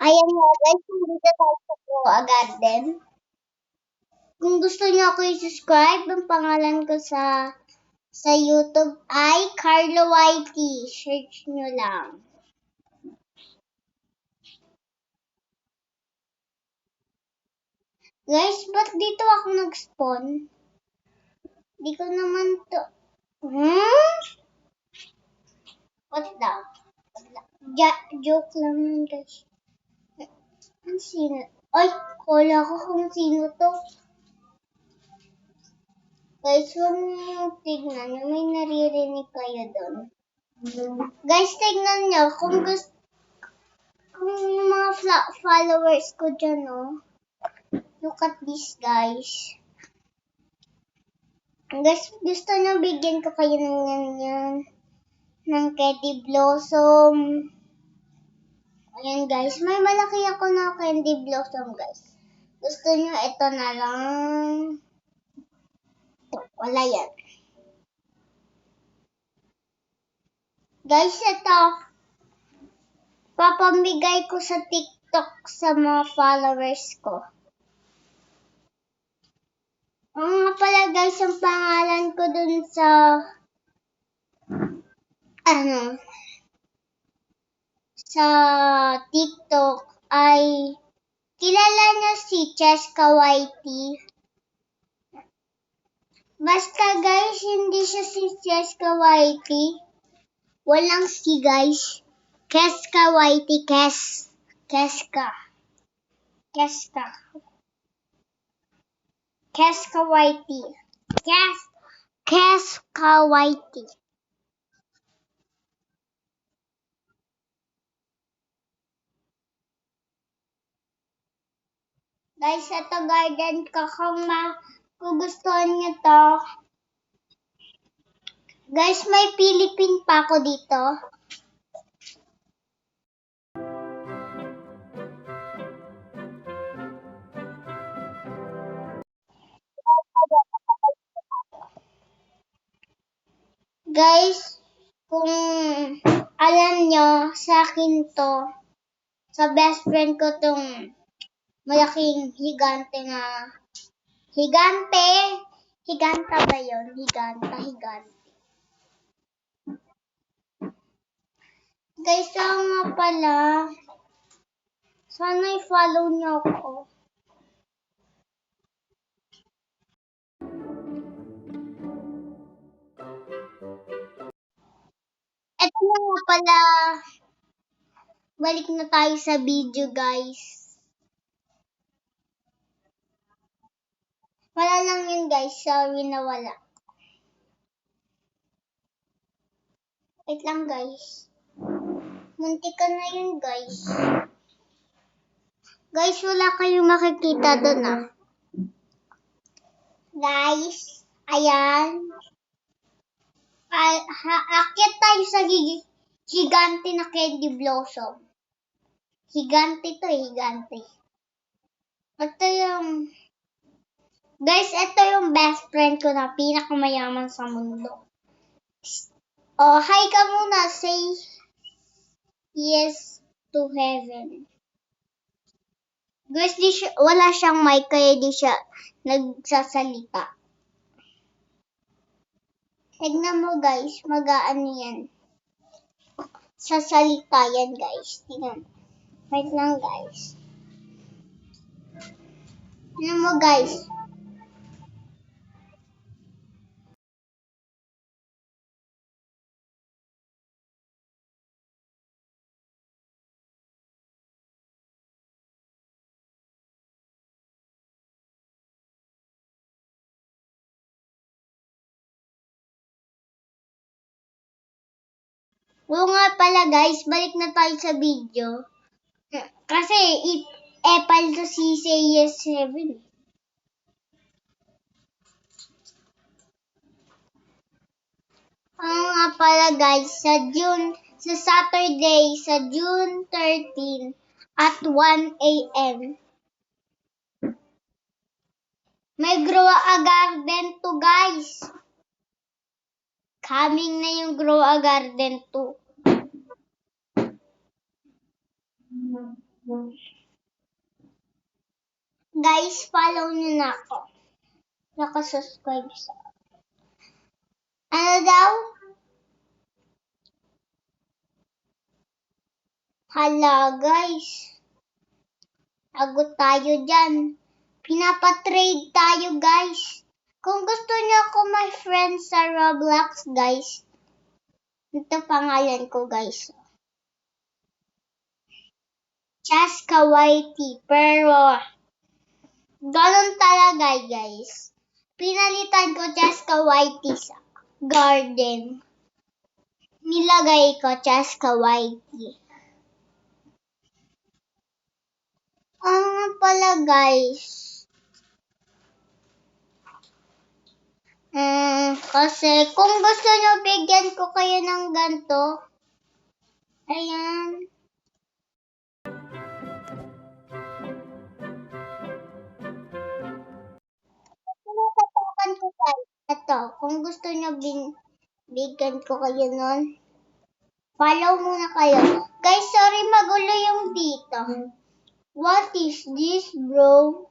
Ayan nga guys, nandito tayo sa Grow Garden. Kung gusto niyo ako i-subscribe, ang pangalan ko sa YouTube ay Carlo YT. Search niyo lang. Guys, ba't dito ako nag-spawn? Di ko naman to... What the? Joke lang yun guys. Ang sino? Ay, kala ko kung sino to. Guys, huwag niyo tignan nyo. May naririnig kayo doon. Guys, tignan nyo. Kung yung mga followers ko dyan, oh. Look at this, guys. Guys, gusto nyo bigyan ko kayo ng yan. Ng Candy Blossom. Ayan, guys. May malaki ako na Candy Blossom, guys. Gusto nyo, ito na lang. Wala yan. Guys, ito. Papamigay ko sa TikTok sa mga followers ko. Nga pala guys, ang pangalan ko dun sa sa TikTok ay kilala niyo si Cheska YT. Basta guys, hindi siya si Cheska YT. Walang si guys. Cheska YT, Cheska YT. Cheska YT. Guys, ito garden ko. Kung gugustuhan nyo to. Guys, may Philippine pa ako dito. Guys, kung alam nyo, sa akin to, sa best friend ko tong malaking higante na, higanta ba yun? Higante. Guys, nga pala, sana i-follow nyo ako. Ito na nga pala, balik na tayo sa video guys. Wala lang yun guys, sorry na wala. Wait lang guys. Muntika na yun guys. Guys, wala kayong makikita doon ah. Guys, ayan. Aakyat tayo sa higante na Candy Blossom. Higante to, higante. Ito yung... Guys, ito yung best friend ko na pinakamayaman sa mundo. Oh, hi ka muna. Say yes to heaven. Guys, wala siyang mic kaya di siya nagsasalita. Tignan mo guys, mag-aano yan. Sasalita yan guys. Tignan. Wait lang guys. Tignan mo guys. Oo nga pala guys, balik na tayo sa video. Kasi epal to si Say Yes 7. Nga pala guys, sa Saturday, sa June 13 at 1 a.m. May Grow a Garden 2 guys. Coming na yung Grow a Garden 2. Guys, follow nyo na ako. Nakasubscribe sa... Ano daw? Hala, guys. Agot tayo dyan. Pinapatrade tayo, guys. Kung gusto niyo ako may friends sa Roblox, guys. Ito pangalan ko, guys. Chaska Whitey. Pero, ganun talaga, guys. Pinalitan ko Chaska Whitey sa garden. Nilagay ko Chaska Whitey. Nga pala, guys. Kasi kung gusto nyo bigyan ko kayo ng ganito, ayan. Tinatapakan ko guys. Ito, kung gusto nyo bigyan ko kayo nun, follow muna kayo. Guys, sorry magulo yung dito. What is this, bro?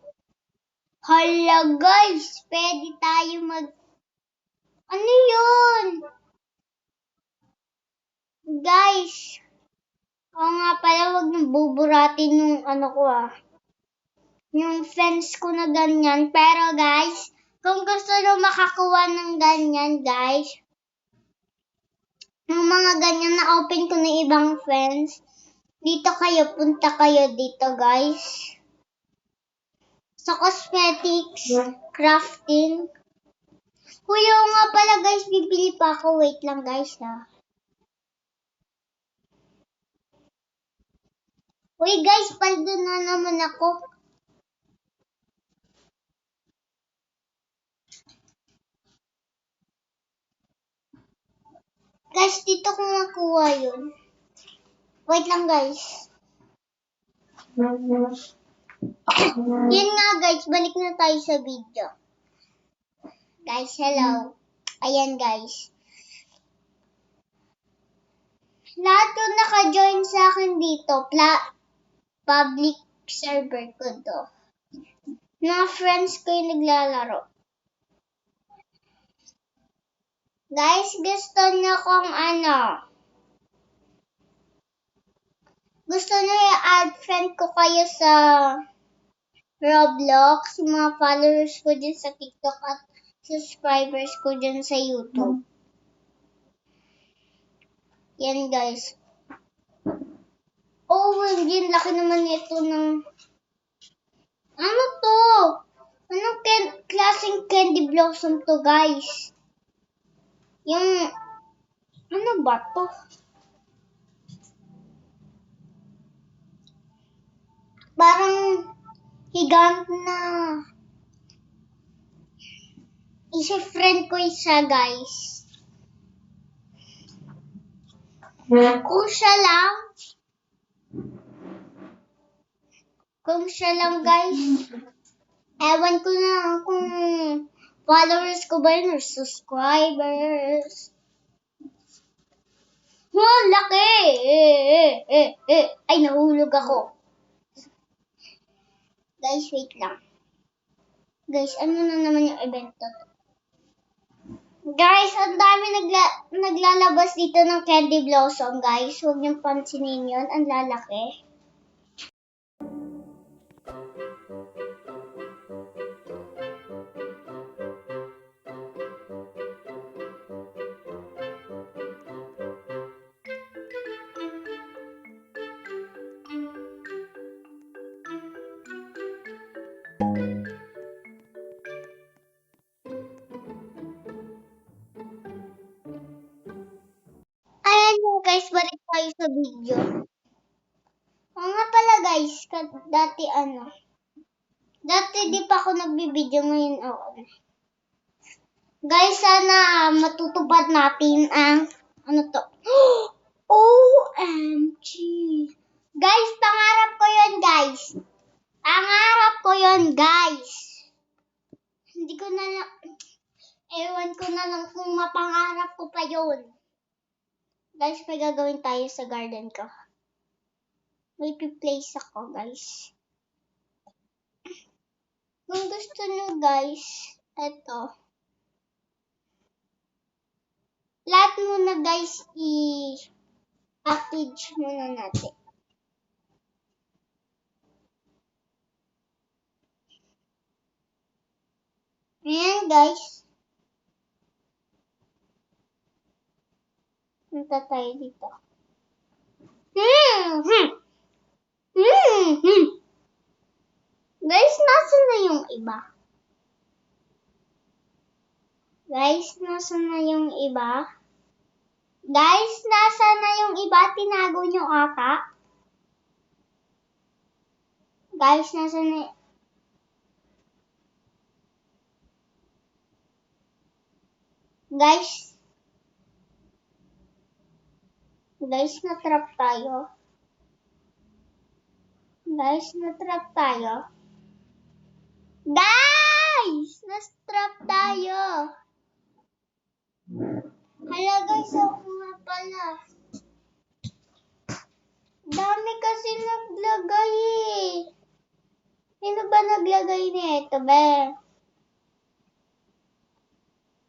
Hala, guys, pwede tayo Ano yun? Guys, nga pala, wag nang buburatin yung yung fence ko na ganyan. Pero guys, kung gusto nyo makakuha ng ganyan, guys, ng mga ganyan na open ko na ibang fence, dito kayo, punta kayo dito, guys. Sa cosmetics, crafting. Kuya nga pala, guys, bibili pa ako. Wait lang, guys, ha. Uy, guys, paldo na naman ako. Guys, dito ko nakuha yun. Wait lang, guys. Yun nga, guys. Balik na tayo sa video. Guys, hello. Ayan, guys. Lahat yung naka-join sa akin dito, public server ko to. Mga friends ko yung naglalaro. Guys, gusto nyo kung gusto nyo i-add friend ko kayo sa Roblox, mga followers ko dyan sa TikTok at subscribers ko dyan sa YouTube. Yan, guys. Oh, yun, laki naman ito ng... Ano to? Anong klaseng candy blossom to, guys? Yung... Ano ba to? Parang higant na... Isa-friend ko isa, guys. Kung siya lang, guys, ewan ko na kung followers ko ba yun or subscribers. Oh, laki! Ay, nahulog ako. Guys, wait lang. Guys, ano na naman yung event to? Guys, ang dami naglalabas dito ng candy blossom, guys. Huwag niyong pansinin yun. Ang lalaki. Ayan yung guys, balik tayo sa video. Oo nga pala guys, dati di pa ako nagbibideo, ngayon ako. Guys, sana matutupad natin ang, OMG! Guys, pangarap ko yun, guys. Pangarap ko yun, guys. Hindi ko na lang, ewan ko na lang kung mapangarap ko pa yun. Guys, may gagawin tayo sa garden ko. May place ako, guys. Kung gusto nyo, guys, eto. Lahat muna, guys, i-package muna natin. Ayan, guys. Punta tayo dito. Guys, nasa na yung iba? Guys, nasa na yung iba? Guys, nasa na yung iba? Tinago nyo ata? Guys, nasa na... Guys, na-trap tayo. Guys, na-trap tayo. Guys, na-trap tayo. Hala, guys, ako nga pala. Dami kasi naglagay eh. Sino ba naglagay nito, be?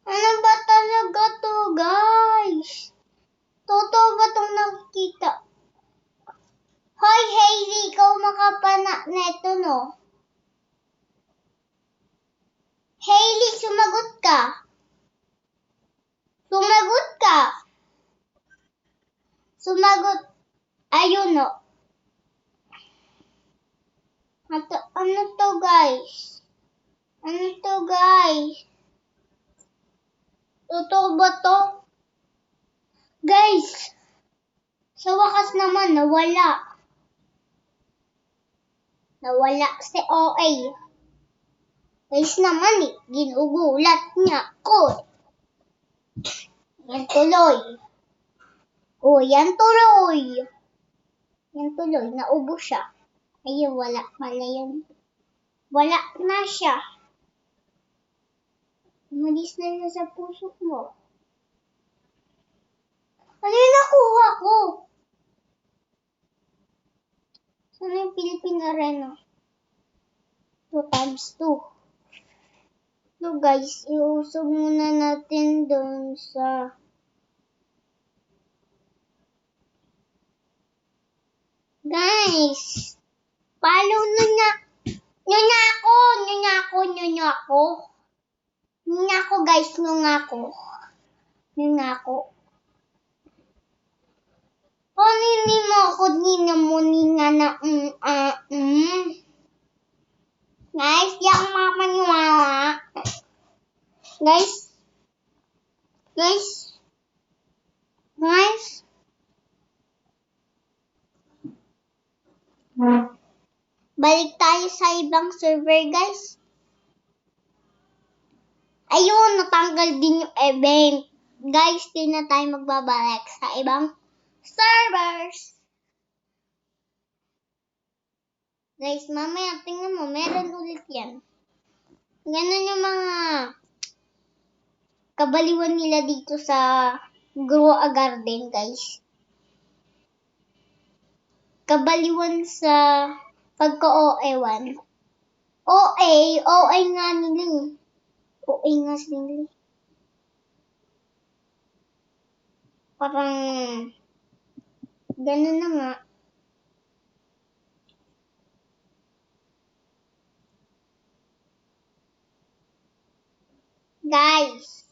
Ano ba talaga to, guys? Totoo ba itong nakikita? Hoy, Hailey, ikaw makapanak neto, no? Hailey, sumagot ka. Sumagot ka. Sumagot. Ayun, no? Ano to, guys? Ano to, guys? Totoo ba to? Guys, sa wakas naman, nawala. Nawala si OA. Guys naman eh, ginugulat niya ako. Yan tuloy. Oh, yan tuloy. Yan tuloy, naubo siya. Ayun, wala pala yun. Wala na siya. Umalis na siya sa puso mo. Ano yung nakuha ko? Saan yung Philippine Arena? 2 times 2. So guys, iusog muna natin doon sa... Guys, follow nyo ako. Panini mo ako ninamuninga na Guys, di ako makapaniwala. Guys. Balik tayo sa ibang server, guys. Ayun, natanggal din yung event. Guys, di na tayo magbabalik sa ibang servers. Guys, mamaya tingnan mo, meron ulit yan. Ganun yung mga kabaliwan nila dito sa Grow a Garden, guys. Kabaliwan sa pagka-OA1. OA nga nila eh. OA nga sila. Parang ganun na nga. Guys,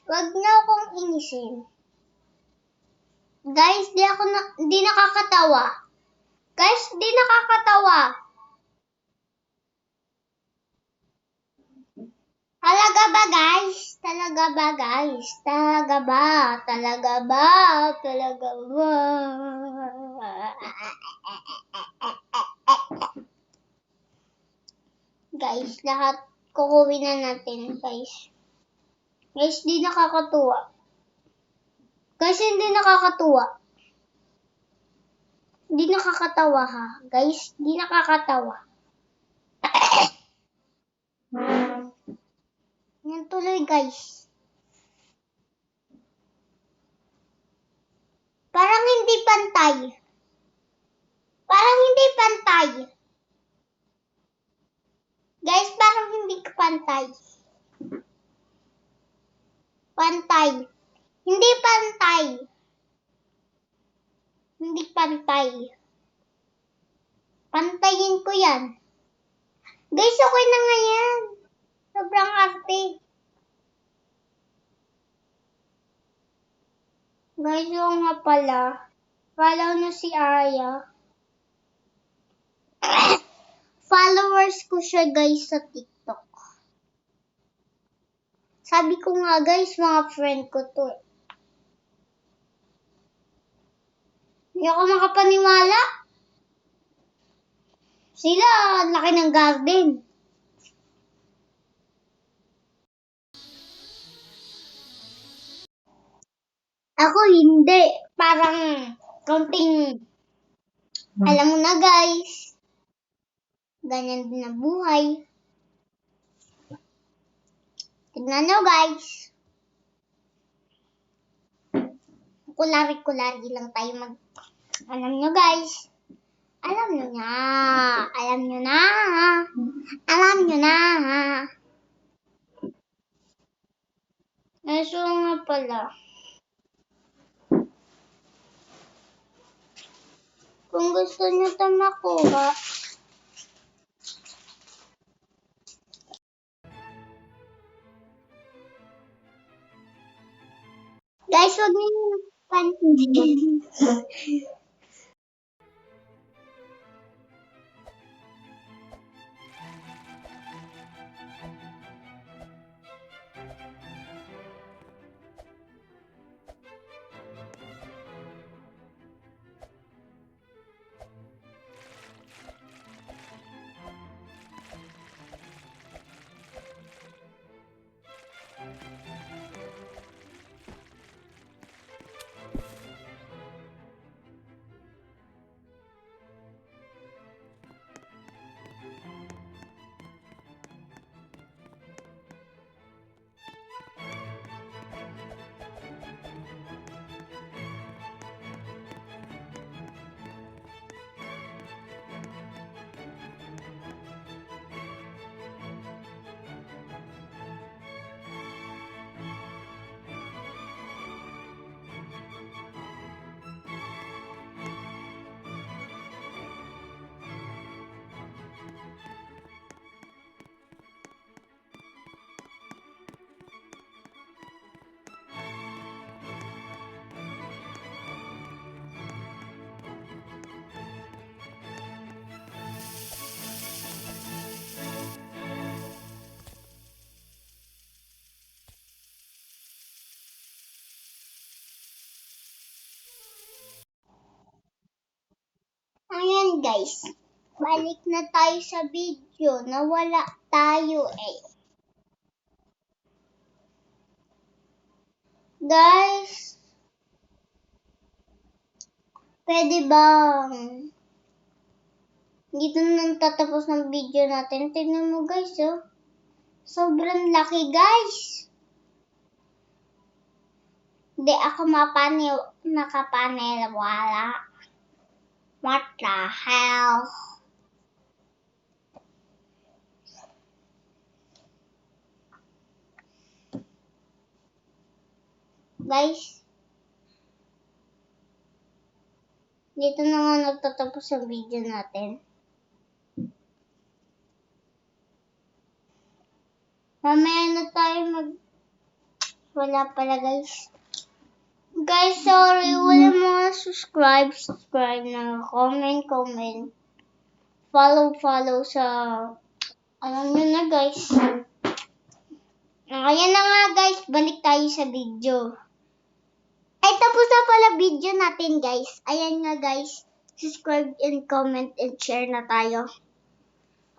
wag na akong inisin. Guys, di nakakatawa. Guys, di nakakatawa. Talaga ba, guys? Talaga ba? Guys, lahat kukunin na natin, guys. Guys, di nakakatuwa. Guys, hindi nakakatuwa. Di nakakatawa ha. Guys, di nakakatawa. Yan tuloy, guys. Parang hindi pantay. Parang hindi pantay. Guys, parang hindi pantay. Pantay. Hindi pantay. Hindi pantay. Pantayin ko yan. Guys, okay na nga yan. Sobrang arte. Guys, yung nga pala. Follow nyo si Aya. Followers ko siya guys sa TikTok. Sabi ko nga guys, mga friend ko to. Hindi ako makapaniwala. Sila, laki ng garden. Ako hindi. Parang konting, alam mo na guys. Ganyan din ang buhay. Tignan nyo guys. Kulari-kulari lang tayo mag... Alam nyo guys. Alam nyo na. Alam nyo na. Alam nyo na. So nga pala. Kung gusto nyo ito makuha, guys, huwag nyo pansin. Ayan guys, balik na tayo sa video. Nawala tayo eh. Guys, pwede bang dito na tatapos ng video natin? Tingnan mo guys, oh. Sobrang laki guys. Hindi ako nakapaniwala. What the hell? Guys, dito na nga nagtatapos ang video natin. Mamaya na tayo wala pala guys. Guys, sorry, wala mga subscribe na, comment. Follow sa, alam nyo na guys. Ayan na nga guys, balik tayo sa video. Ay, tapos na pala video natin guys. Ayan nga guys, subscribe and comment and share na tayo.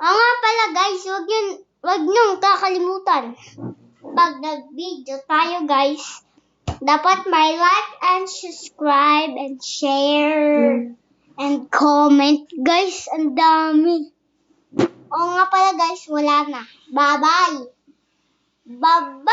Oo nga pala guys, wag nyo kakalimutan. Pag nag-video tayo guys, dapat may like and subscribe and share and comment. Guys, ang dami. Oo nga pala guys, wala na. Bye-bye. Bye-bye.